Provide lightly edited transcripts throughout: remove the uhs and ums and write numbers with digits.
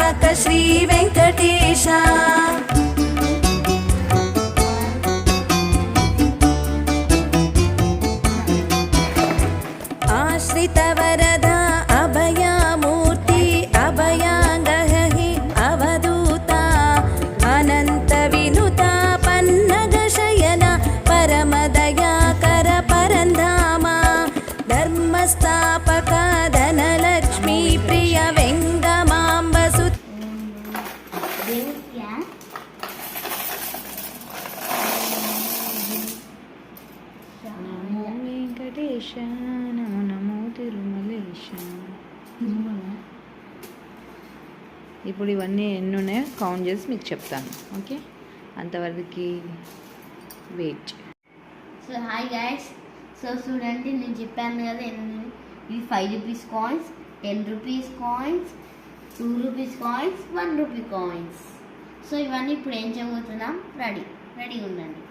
రక్షక శ్రీ వెంకటేశ ఆశ్రిత వరద అభయమూర్తి అభయాంగహి అవధూత అనంత వినుత పన్నగ శయన పరమదయాకర పరంధామ ధర్మస్థాపక ధనలక్ష్మీ ప్రియ వెంగమాంబసు నమో వెంకటేశ నమో నమో తిరుమలేశ. ఇప్పుడు ఇవన్నీ ఎన్ని ఉన్నాయో కౌంట్ చేసి మీకు చెప్తాను. ఓకే, అంతవరకు wait. So hi guys, so చూడండి నేను చెప్పాను కదా ఇవి 5 rupees coins, 10 rupees coins, 2 rupees coins, 1 rupee coins. So ఇవన్నీ ఇప్పుడు ఏం చేయబోతున్నాం, రెడీ ఉండండి.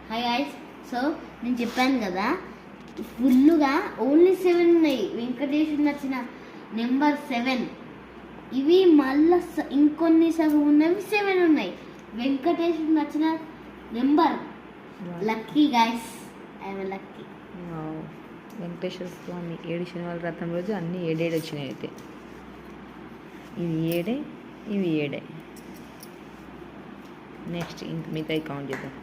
హాయ్ గైస్, సో నేను చెప్పాను కదా ఫుల్గా ఓన్లీ 7 ఉన్నాయి. వెంకటేశ్వరుడు నచ్చిన నెంబర్ 7. ఇవి మళ్ళీ ఇంకొన్ని సగం ఉన్నవి 7 ఉన్నాయి. వెంకటేశ్వరుడు నచ్చిన number lucky guys, I'm lucky. Venkateswara Swamy 7 శనివార వ్రతం రోజు అన్నీ 7 వచ్చినాయి. అయితే ఇవి 7, ఇవి 7. నెక్స్ట్ ఇంక మిగతా కౌంట్ చేద్దాం.